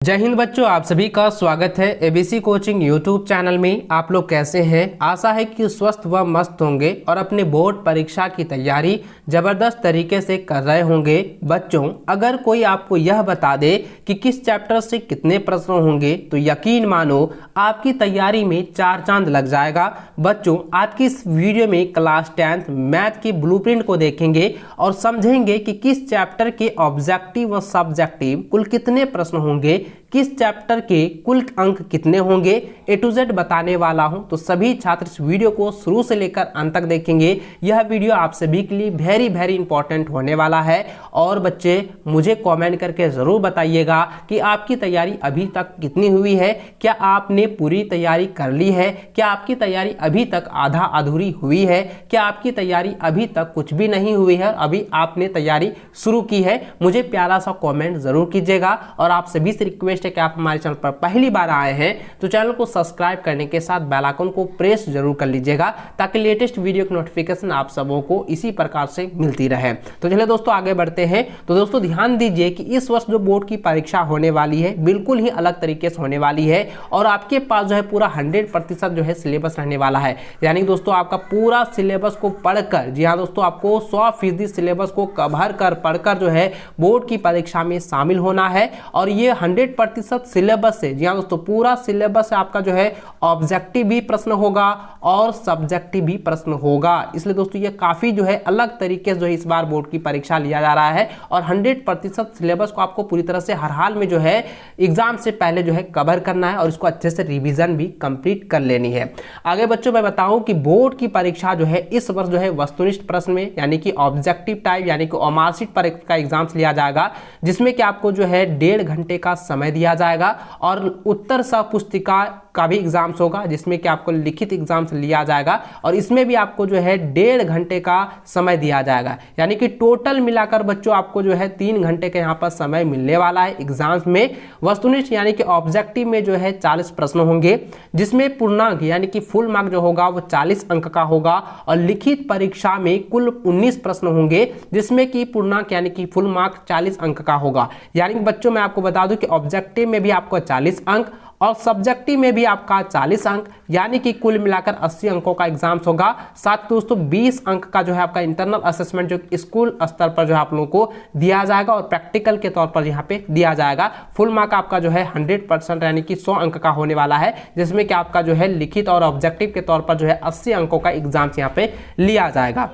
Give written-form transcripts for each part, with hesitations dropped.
जय हिंद बच्चों, आप सभी का स्वागत है एबीसी कोचिंग यूट्यूब चैनल में। आप लोग कैसे हैं? आशा है कि स्वस्थ व मस्त होंगे और अपने बोर्ड परीक्षा की तैयारी जबरदस्त तरीके से कर रहे होंगे। बच्चों, अगर कोई आपको यह बता दे कि किस चैप्टर से कितने प्रश्न होंगे तो यकीन मानो आपकी तैयारी में चार चांद लग जाएगा। बच्चों, आज की इस वीडियो में क्लास 10th मैथ की ब्लूप्रिंट को देखेंगे और समझेंगे कि किस चैप्टर के ऑब्जेक्टिव व सब्जेक्टिव कुल कितने प्रश्न होंगे, किस चैप्टर के कुल अंक कितने होंगे, ए टू जेड बताने वाला हूं। तो सभी छात्र इस वीडियो को शुरू से लेकर अंत तक देखेंगे। यह वीडियो आप सभी के लिए वेरी इंपॉर्टेंट होने वाला है। और बच्चे, मुझे कमेंट करके जरूर बताइएगा कि आपकी तैयारी अभी तक कितनी हुई है। क्या आपने पूरी तैयारी कर ली है? क्या आपकी तैयारी अभी तक आधा अधूरी हुई है? क्या आपकी तैयारी अभी तक कुछ भी नहीं हुई है, अभी आपने तैयारी शुरू की है? मुझे प्यारा सा कमेंट जरूर कीजिएगा। और आप सभी से रिक्वेस्ट है कि आप हमारे चैनल पर पहली बार आए हैं तो चैनल को सब्सक्राइब करने के साथ बेल आइकन को प्रेस जरूर कर लीजिएगा, ताकि लेटेस्ट वीडियो की नोटिफिकेशन आप सबों को इसी प्रकार से मिलती रहे। तो चलिए दोस्तों, आगे बढ़ते हैं। तो दोस्तों, ध्यान दीजिए कि इस वर्ष जो बोर्ड की परीक्षा होने वाली है बिल्कुल ही अलग तरीके से होने वाली है। और आपके पास जो है पूरा 100% जो है सिलेबस रहने वाला है। यानी दोस्तों, आपका पूरा सिलेबस को पढ़कर, जी हाँ दोस्तों, आपको 100% सिलेबस को कवर कर पढ़कर जो है बोर्ड की परीक्षा में शामिल होना है। और ये 100% सिलेबस से, जी हाँ दोस्तों, पूरा सिलेबस से आपका जो है ऑब्जेक्टिव भी प्रश्न होगा और सब्जेक्टिव भी प्रश्न होगा। इसलिए दोस्तों, ये काफी जो है अलग तरीके से जो है इस बार बोर्ड की परीक्षा लिया जा रहा है। और 100% सिलेबस को आपको पूरी तरह से हर हाल में जो है एग्जाम से पहले जो है कवर करना है और इसको अच्छे से रिवीजन भी कंप्लीट कर लेनी है। आगे बच्चों, मैं बताऊं कि बोर्ड की परीक्षा जो है इस वर्ष जो है वस्तुनिष्ठ प्रश्न में, यानी कि ऑब्जेक्टिव टाइप, यानी कि मार्कशीट पर का एग्जाम लिया जाएगा, जिसमें कि आपको जो है 1.5 घंटे का समय दिया जाएगा। और उत्तर सह पुस्तिका का भी एग्जाम्स होगा, जिसमें कि आपको लिखित एग्जाम्स लिया जाएगा और इसमें भी आपको जो है 1.5 घंटे का समय दिया जाएगा। यानी कि टोटल मिलाकर बच्चों आपको जो है 3 घंटे का यहाँ पर समय मिलने वाला है एग्जाम्स में। वस्तुनिष्ठ यानी कि ऑब्जेक्टिव में जो है 40 प्रश्न होंगे, जिसमें पूर्णांक यानी कि फुल मार्क जो होगा वो 40 अंक का होगा। और लिखित परीक्षा में कुल 19 प्रश्न होंगे, जिसमें कि पूर्णांक यानी कि फुल मार्क 40 अंक का होगा। यानी कि बच्चों, मैं आपको बता दूं कि ऑब्जेक्टिव में भी आपको 40 अंक और सब्जेक्टिव में भी आपका 40 अंक, यानी कि कुल मिलाकर 80 अंकों का एग्जाम्स होगा। साथ दोस्तों 20 अंक का जो है आपका इंटरनल असेसमेंट जो स्कूल स्तर पर जो है आप लोगों को दिया जाएगा और प्रैक्टिकल के तौर पर यहाँ पे दिया जाएगा। फुल मार्क आपका जो है 100% यानी कि 100 अंक का होने वाला है, जिसमें कि आपका जो है लिखित और ऑब्जेक्टिव के तौर पर जो है 80 अंकों का एग्जाम्स यहाँ पे लिया जाएगा।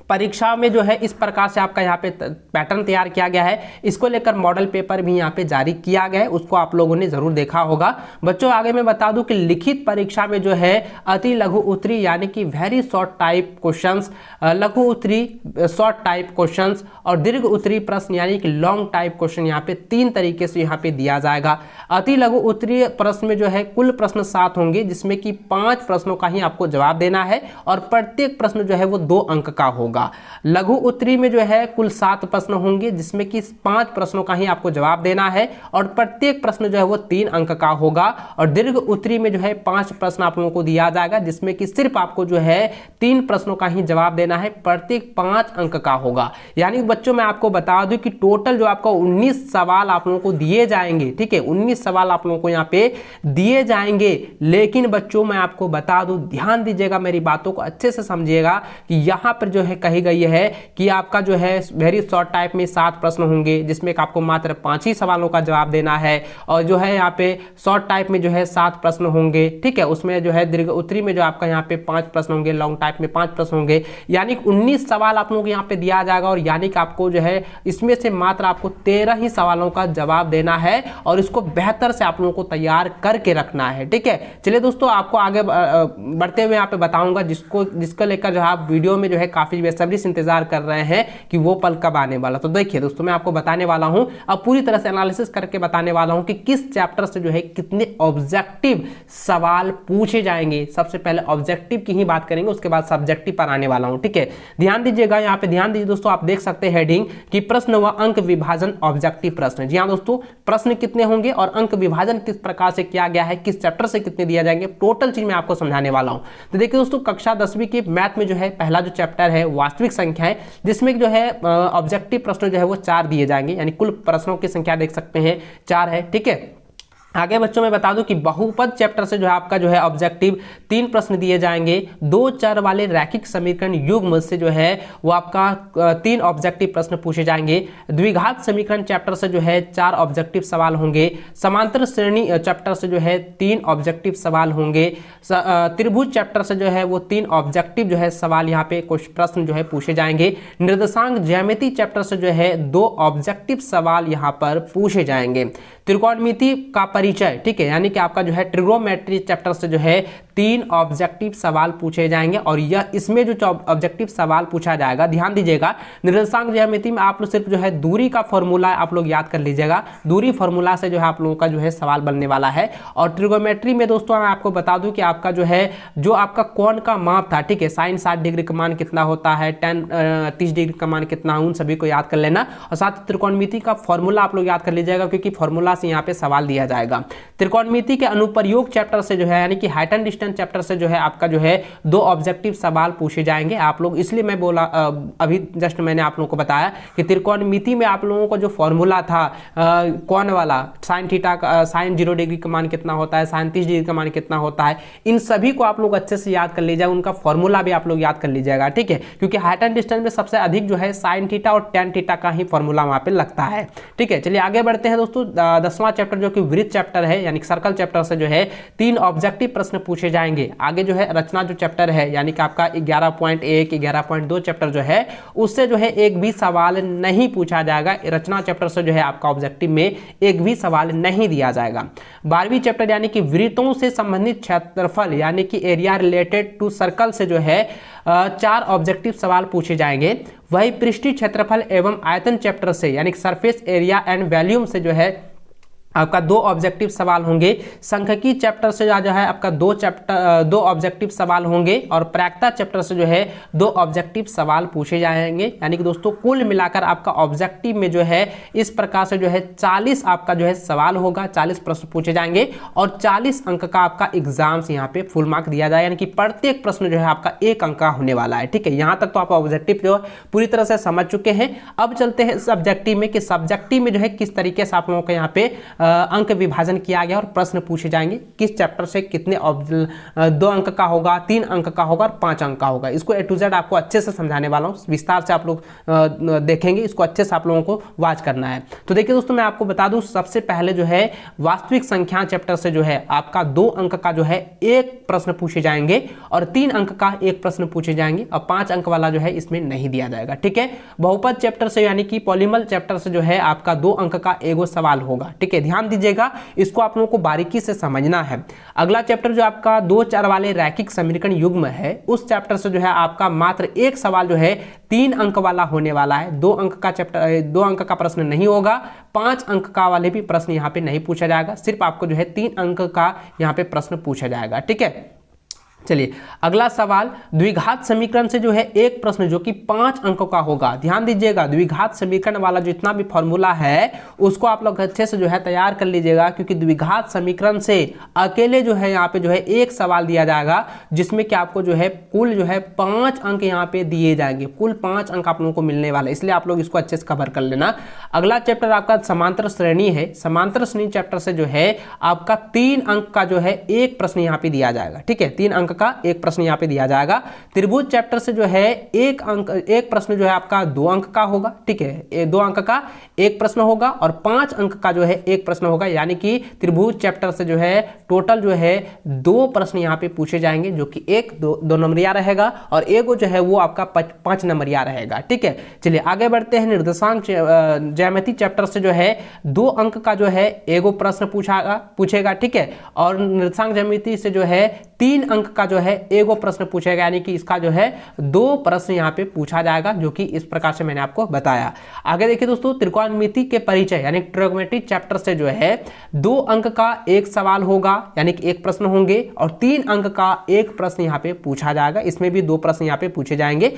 परीक्षा में जो है इस प्रकार से आपका यहाँ पे पैटर्न तैयार किया गया है। इसको लेकर मॉडल पेपर भी यहाँ पे जारी किया गया है, उसको आप लोगों ने जरूर देखा होगा। बच्चों, आगे मैं बता दूं कि लिखित परीक्षा में जो है अति लघु उत्तरी यानी कि वेरी शॉर्ट टाइप क्वेश्चंस, लघु उत्तरी शॉर्ट टाइप क्वेश्चंस और दीर्घ उत्तरी प्रश्न यानी कि लॉन्ग टाइप क्वेश्चन यहाँ पे 3 तरीके से यहाँ पे दिया जाएगा। अति लघु उत्तरी प्रश्न में जो है कुल प्रश्न 7 होंगे, जिसमें कि 5 प्रश्नों का ही आपको जवाब देना है और प्रत्येक प्रश्न जो है वो 2 अंक का होगा। लघु उत्तरी में जो है कुल 7 प्रश्न होंगे, जिसमें कि 5 प्रश्नों का ही आपको जवाब देना है और प्रत्येक प्रश्न जो है वो 3 अंक का होगा। और दीर्घ उत्तरी में जो है 5 प्रश्न आप लोगों को दिया जाएगा, जिसमें कि सिर्फ आपको जो है 3 प्रश्नों का ही जवाब देना है, प्रत्येक 5 अंक का होगा। यानी बच्चों, मैं आपको बता दूं कि टोटल जो आपका 19 सवाल आप लोगों को दिए जाएंगे। ठीक है, 19 सवाल आप लोगों को यहाँ पे दिए जाएंगे। लेकिन बच्चों, मैं आपको बता दूं, ध्यान दीजिएगा, मेरी बातों को अच्छे से समझिएगा कि यहाँ पर जो है कही गई है कि आपका जो है वेरी शॉर्ट टाइप में 7 प्रश्न होंगे, जिसमें आपको मात्र 5 ही सवालों का जवाब देना है। और जो है यहाँ पे शॉर्ट टाइप में जो है 7 प्रश्न होंगे। ठीक है, उसमें जो है दीर्घ उत्तरी में जो आपका यहाँ पे 5 प्रश्न होंगे, लॉन्ग टाइप में 5 प्रश्न होंगे। यानी 19 सवाल आप लोगों को यहाँ पे दिया जाएगा और यानी कि आपको जो है इसमें से मात्र आपको 13 ही सवालों का जवाब देना है और इसको बेहतर से आप लोगों को तैयार करके रखना है। ठीक है, चलिए दोस्तों, आपको आगे बढ़ते हुए यहाँ पे बताऊंगा जिसको लेकर जो है आप वीडियो में जो है काफी बेसब्री से इंतजार कर रहे हैं कि वो पल कब आने वाला। तो देखिए दोस्तों, मैं आपको बताने वाला हूं, अब पूरी तरह से एनालिसिस करके बताने वाला हूं कि किस चैप्टर से जो है कितने ऑब्जेक्टिव सवाल पूछे जाएंगे। सबसे पहले ऑब्जेक्टिव की ही बात करेंगे, उसके बाद सब्जेक्टिव पर आने वाला हूं। ठीक है, ध्यान दीजिएगा, यहाँ पे ध्यान दीजिए दोस्तों, आप देख सकते हैं हेडिंग कि प्रश्न व अंक विभाजन ऑब्जेक्टिव प्रश्न। जी हाँ दोस्तों, प्रश्न कितने होंगे और अंक विभाजन किस प्रकार से किया गया है, किस चैप्टर से कितने दिया जाएंगे, टोटल चीज मैं आपको समझाने वाला हूं। तो देखिए दोस्तों, कक्षा 10वीं की मैथ में जो है पहला जो चैप्टर है वास्तविक संख्या है, जिसमें जो है ऑब्जेक्टिव प्रश्न जो है वो 4 दिए जाएंगे, यानी कुल प्रश्नों की संख्या देख सकते हैं 4 है। ठीक है, आगे बच्चों में बता दूं कि बहुपद चैप्टर से जो है आपका जो है ऑब्जेक्टिव 3 प्रश्न दिए जाएंगे। 2 चर वाले रैखिक समीकरण युग्म से जो है वो आपका 3 ऑब्जेक्टिव प्रश्न पूछे जाएंगे। द्विघात समीकरण चैप्टर से जो है 4 ऑब्जेक्टिव सवाल होंगे। समांतर श्रेणी चैप्टर से जो है 3 ऑब्जेक्टिव सवाल होंगे। त्रिभुज चैप्टर से जो है वो 3 ऑब्जेक्टिव जो है सवाल यहाँ पे कुछ प्रश्न जो है पूछे जाएंगे। निर्देशांक ज्यामिति चैप्टर से जो है 2 ऑब्जेक्टिव सवाल यहाँ पर पूछे जाएंगे। त्रिकोणमिति का परिचय, ठीक है, यानी कि आपका जो है ट्रिग्नोमेट्री चैप्टर से जो है 3 ऑब्जेक्टिव सवाल पूछे जाएंगे। और यह इसमें जो ऑब्जेक्टिव सवाल पूछा जाएगा, ध्यान दीजिएगा, निर्देशांक ज्यामिति में आप लोग सिर्फ जो है दूरी का फॉर्मूला आप लोग याद कर लीजिएगा। दूरी फॉर्मूला से जो है आप लोगों का जो है सवाल बनने वाला है। और ट्रिग्नोमेट्री में दोस्तों मैं आपको बता दूं कि आपका जो है जो आपका कोण का माप था, ठीक है, साइन 60 डिग्री का मान कितना होता है, tan 30 डिग्री का मान कितना, उन सभी को याद कर लेना। और साथ ही त्रिकोणमिति का फॉर्मूला आप लोग याद कर लीजिएगा, क्योंकि फॉर्मूला से यहाँ पे सवाल दिया जाएगा। त्रिकोणमिति के अनुप्रयोग चैप्टर से जो है यानी कि हाइट एंड डिस्टेंस चैप्टर से जो है आपका जो है 2 ऑब्जेक्टिव सवाल पूछे जाएंगे आप लोग। इसलिए मैं बोला अभी जस्ट मैंने आप लोगों को बताया कि त्रिकोणमिति में आप लोगों को जो फॉर्मूला था कोण वाला, साइन थीटा का, साइन 0 डिग्री का मान कितना होता है, साइन 30 डिग्री का मान कितना होता है, इन सभी को आप लोग अच्छे से याद कर लीजिएगा। उनका फॉर्मूला भी आप लोग याद कर लीजिएगा, ठीक है, क्योंकि हाइट एंड डिस्टेंस में सबसे अधिक जो है साइन थीटा और tan थीटा का ही फॉर्मूला वहां पे लगता है। ठीक है, चलिए आगे बढ़ते हैं दोस्तों। 10वां चैप्टर जो कि वृत्त चैप्टर है, यानी सर्कल चैप्टर से जो है 3 ऑब्जेक्टिव प्रश्न पूछे जाएंगे। आगे जो है रचना जो चैप्टर है, यानी कि आपका 11.1 11.2 चैप्टर जो है उससे जो है एक भी सवाल नहीं पूछा जाएगा। रचना चैप्टर से जो है आपका ऑब्जेक्टिव में एक भी सवाल नहीं दिया जाएगा। 12वीं चैप्टर यानी कि वृत्तों से संबंधित क्षेत्रफल यानी कि एरिया रिलेटेड टू सर्कल से जो है 4 ऑब्जेक्टिव सवाल पूछे जाएंगे। वही पृष्ठीय क्षेत्रफल एवं आयतन चैप्टर से यानी कि सरफेस एरिया एंड वॉल्यूम से जो है आपका 2 ऑब्जेक्टिव सवाल होंगे। सांख्यिकी चैप्टर से जो है आपका 2 ऑब्जेक्टिव सवाल होंगे। और प्रायिकता चैप्टर से जो है 2 ऑब्जेक्टिव सवाल पूछे जाएंगे। यानी कि दोस्तों कुल मिलाकर आपका ऑब्जेक्टिव में जो है इस प्रकार से जो है 40 आपका जो है सवाल होगा, 40 प्रश्न पूछे जाएंगे और 40 अंक का आपका एग्जाम्स यहाँ पे फुल मार्क दिया जाए, यानी कि प्रत्येक प्रश्न जो है आपका 1 अंक का होने वाला है। ठीक है, यहाँ तक तो आप ऑब्जेक्टिव जो पूरी तरह से समझ चुके हैं। अब चलते हैं सब्जेक्टिव में कि सब्जेक्टिव में जो है किस तरीके से आप लोगों को यहाँ पे अंक विभाजन किया गया और प्रश्न पूछे जाएंगे, किस चैप्टर से कितने 2 अंक का होगा, 3 अंक का होगा और 5 अंक का होगा। इसको A to Z आपको अच्छे से समझाने वाला हूँ, विस्तार से आप लोग देखेंगे, इसको अच्छे से आप लोगों को वॉच करना है। तो देखिए दोस्तों, मैं आपको बता दूं सबसे पहले जो है वास्तविक संख्या चैप्टर से जो है आपका 2 अंक का जो है 1 प्रश्न पूछे जाएंगे और 3 अंक का 1 प्रश्न पूछे जाएंगे और 5 अंक वाला जो है इसमें नहीं दिया जाएगा। ठीक है, बहुपद चैप्टर से यानी कि पॉलीमल चैप्टर से जो है आपका 2 अंक का 1 सवाल होगा। ठीक है, ध्यान दीजिएगा, इसको आप लोगों को बारीकी से समझना है। अगला चैप्टर जो आपका 2 चर वाले रैखिक समीकरण युग्म है, उस चैप्टर से जो है आपका मात्र 1 सवाल जो है 3 अंक वाला होने वाला है। 2 अंक का चैप्टर 2 अंक का प्रश्न नहीं होगा, 5 अंक का वाले भी प्रश्न यहाँ पे नहीं पूछा जाएगा, सिर्फ आपको जो है 3 अंक का यहाँ पे प्रश्न पूछा जाएगा। ठीक है, चलिए अगला सवाल, द्विघात समीकरण से जो है 1 प्रश्न जो कि 5 अंकों का होगा। ध्यान दीजिएगा, द्विघात समीकरण वाला जितना भी फॉर्मूला है उसको आप लोग अच्छे से जो है तैयार कर लीजिएगा, क्योंकि द्विघात समीकरण से अकेले जो है यहाँ पे जो है 1 सवाल दिया जाएगा, जिसमें कि आपको जो है कुल जो है 5 अंक यहाँ पे दिए जाएंगे। कुल 5 अंक आप लोगों को मिलने वाला है, इसलिए आप लोग इसको अच्छे से कवर कर लेना। अगला चैप्टर आपका समांतर श्रेणी है। समांतर श्रेणी चैप्टर से जो है आपका 3 अंक का जो है 1 प्रश्न यहाँ पे दिया जाएगा। ठीक है, 3 अंक का 1 प्रश्न यहाँ पे दिया जाएगा। त्रिभुज चैप्टर से जो है 1 प्रश्न जो है आपका 2 अंक का होगा। ठीक है, 2 अंक का 1 प्रश्न होगा और 5 अंक का जो है 1 प्रश्न होगा, यानी कि त्रिभुज चैप्टर से जो है टोटल जो है 2 प्रश्न यहाँ पे पूछे जाएंगे, जो कि 2 नंबरिया रहेगा और एगो जो है वो आपका 5 नंबरिया रहेगा। ठीक है, चलिए आगे बढ़ते हैं। निर्देशांक ज्यामिति चैप्टर से जो है 2 अंक का जो है एगो प्रश्न पूछेगा। ठीक है, और निर्देशांक ज्यामिति से जो है 3 अंक का जो है एगो प्रश्न पूछेगा, यानी कि इसका जो है 2 प्रश्न यहाँ पे पूछा जाएगा, जो कि इस प्रकार से मैंने आपको बताया। आगे देखिए दोस्तों, त्रिकोणमिति के परिचय यानी ट्रिग्नोमेट्री चैप्टर से जो है 2 अंक का 1 सवाल होगा, यानी कि 1 प्रश्न होंगे और 3 अंक का 1 प्रश्न यहाँ पे पूछा जाएगा। इसमें भी 2 प्रश्न यहाँ पे पूछे जाएंगे।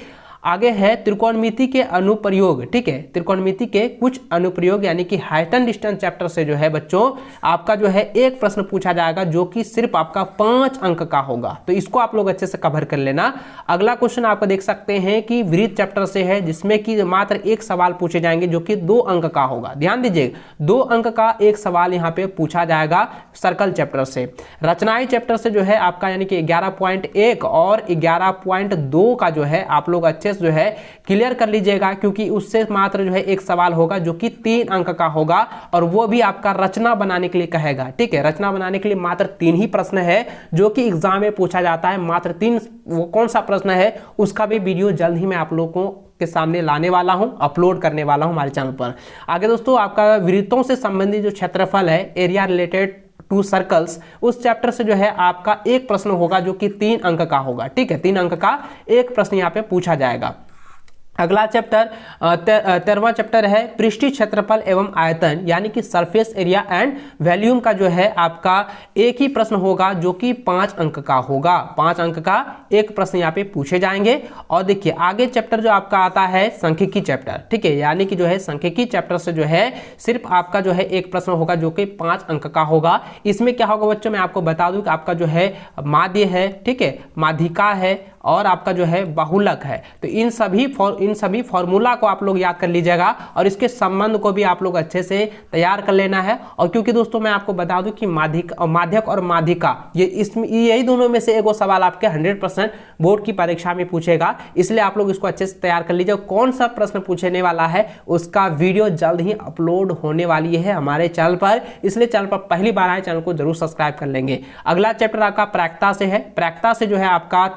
आगे है त्रिकोणमिति के अनुप्रयोग, ठीक है, त्रिकोणमिति के कुछ अनुप्रयोग यानी कि हाइट एंड डिस्टेंस चैप्टर से जो है बच्चों आपका जो है एक प्रश्न पूछा जाएगा जो कि सिर्फ आपका 5 अंक का होगा, तो इसको आप लोग अच्छे से कवर कर लेना। अगला क्वेश्चन आपको देख सकते हैं कि वृत्त चैप्टर से है, जिसमें कि मात्र एक सवाल पूछे जाएंगे जो कि 2 अंक का होगा। ध्यान दीजिए 2 अंक का एक सवाल यहाँ पे पूछा जाएगा सर्कल चैप्टर से। रचनाएं चैप्टर से जो है आपका यानी कि 11.1 और 11.2 का जो है आप लोग अच्छे से जो है क्लियर कर लीजिएगा, क्योंकि उससे मात्र जो है एक सवाल होगा जो कि 3 अंक का होगा और वो भी आपका रचना बनाने के लिए कहेगा। ठीक है, रचना बनाने के लिए मात्र 3 ही प्रश्न है जो कि एग्जाम में पूछा जाता है, मात्र 3। वो कौन सा प्रश्न है उसका भी वीडियो जल्द ही मैं आप लोगों के सामने लाने वाला हूं, अपलोड करने वाला हूं हमारे चैनल पर। आगे दोस्तों आपका वृत्तों से संबंधित जो क्षेत्रफल है, एरिया रिलेटेड टू सर्कल्स, उस चैप्टर से जो है आपका एक प्रश्न होगा जो कि 3 अंक का होगा। ठीक है, 3 अंक का एक प्रश्न यहाँ पे पूछा जाएगा। अगला चैप्टर 13वां चैप्टर है पृष्ठीय क्षेत्रफल एवं आयतन यानी कि सरफेस एरिया एंड वॉल्यूम का जो है आपका एक ही प्रश्न होगा जो कि 5 अंक का होगा। 5 अंक का एक प्रश्न यहाँ पे पूछे जाएंगे। और देखिए आगे चैप्टर जो आपका आता है सांख्यिकी चैप्टर, ठीक है, यानी कि जो है सांख्यिकी चैप्टर से जो है सिर्फ आपका जो है एक प्रश्न होगा जो कि 5 अंक का होगा। इसमें क्या होगा बच्चों, मैं आपको बता दूं कि आपका जो है माध्य है, ठीक है, माध्यिका है और आपका जो है बहुलक है। तो इन सभी फॉर्मूला को आप लोग याद कर लीजिएगा और इसके संबंध को भी आप लोग अच्छे से तैयार कर लेना है। और क्योंकि दोस्तों मैं आपको बता दूं कि माध्यक और माध्यिका यही दोनों में से एक सवाल आपके 100% बोर्ड की परीक्षा में पूछेगा, इसलिए आप लोग इसको अच्छे से तैयार कर लीजिए। कौन सा प्रश्न पूछने वाला है उसका वीडियो जल्द ही अपलोड होने वाली है हमारे चैनल पर, इसलिए चैनल पर पहली बार आए चैनल को जरूर सब्सक्राइब कर लेंगे। अगला चैप्टर आपका प्रायिकता से है। प्रायिकता से जो है आपका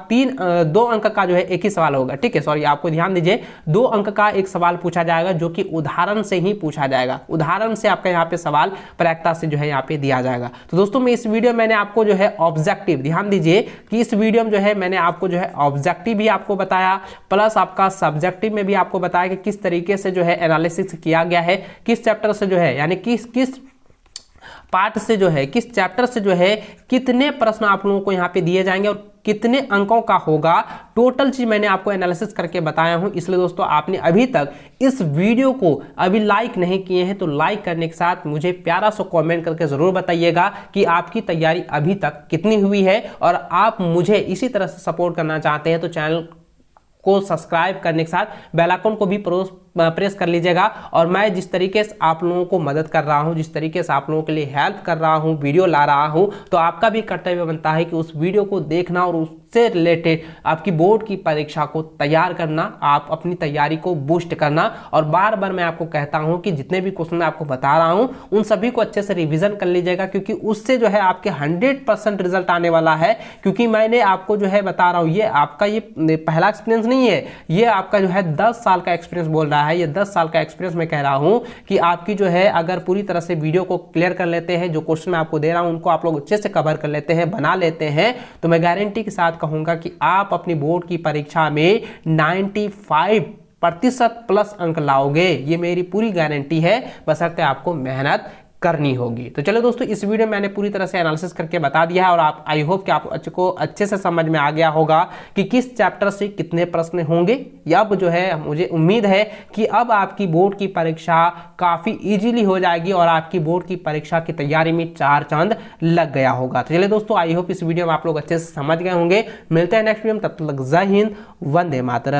2 अंक का जो है एक ही सवाल होगा। ठीक है, सॉरी आपको ध्यान दीजिए 2 अंक का एक सवाल पूछा जाएगा जो कि उदाहरण से ही पूछा जाएगा। उदाहरण से आपका यहाँ पे सवाल प्रायिकता से जो है यहाँ पे दिया जाएगा। तो दोस्तों मैं इस वीडियो मैंने आपको जो है ऑब्जेक्टिव, ध्यान दीजिए कि इस वीडियो में जो है मैंने आपको जो है ऑब्जेक्टिव भी आपको बताया, प्लस आपका सब्जेक्टिव में भी आपको बताया कि किस तरीके से जो है एनालिसिस किया गया है, किस चैप्टर से जो है यानी किस पार्ट से जो है, किस चैप्टर से जो है कितने प्रश्न आप लोगों को यहाँ पे दिए जाएंगे और कितने अंकों का होगा, टोटल चीज मैंने आपको एनालिसिस करके बताया हूं। इसलिए दोस्तों आपने अभी तक इस वीडियो को अभी लाइक नहीं किए हैं तो लाइक करने के साथ मुझे प्यारा सा कमेंट करके जरूर बताइएगा कि आपकी तैयारी अभी तक कितनी हुई है। और आप मुझे इसी तरह से सपोर्ट करना चाहते हैं तो चैनल को सब्सक्राइब करने के साथ बेल आइकन को भी प्रेस कर लीजिएगा। और मैं जिस तरीके से आप लोगों को मदद कर रहा हूं, जिस तरीके से आप लोगों के लिए हेल्प कर रहा हूं, वीडियो ला रहा हूं, तो आपका भी कर्तव्य बनता है कि उस वीडियो को देखना और उससे रिलेटेड आपकी बोर्ड की परीक्षा को तैयार करना, आप अपनी तैयारी को बूस्ट करना। और बार बार मैं आपको कहता हूं कि जितने भी क्वेश्चन मैं आपको बता रहा हूं उन सभी को अच्छे से रिविजन कर लीजिएगा, क्योंकि उससे जो है आपके 100% रिजल्ट आने वाला है। क्योंकि मैंने आपको जो है बता रहा हूं, ये आपका ये पहला एक्सपीरियंस नहीं है, ये आपका जो है 10 साल का एक्सपीरियंस बोल रहा है। ये 10 साल का एक्सपीरियंस मैं कह रहा हूं कि आपकी जो है अगर पूरी तरह से वीडियो को क्लियर कर लेते हैं, जो क्वेश्चन मैं आपको दे रहा हूं उनको आप लोग अच्छे से कवर कर लेते हैं, बना लेते हैं, तो मैं गारंटी के साथ कहूंगा कि आप अपनी बोर्ड की परीक्षा में 95% प्लस अंक लाओगे। ये मेरी पूरी गारंटी है, बशर्ते आपको मेहनत करनी होगी। तो चलो दोस्तों इस वीडियो में मैंने पूरी तरह से एनालिसिस करके बता दिया है और आप आई होप कि आपको अच्छे से समझ में आ गया होगा कि किस चैप्टर से कितने प्रश्न होंगे। अब जो है मुझे उम्मीद है कि अब आपकी बोर्ड की परीक्षा काफी इजीली हो जाएगी और आपकी बोर्ड की परीक्षा की तैयारी में 4 चांद लग गया होगा। तो चलिए दोस्तों आई होप इस वीडियो में आप लोग अच्छे से समझ गए होंगे। मिलते हैं नेक्स्ट वीडियो में, तब तक जय हिंद, वंदे मातरम।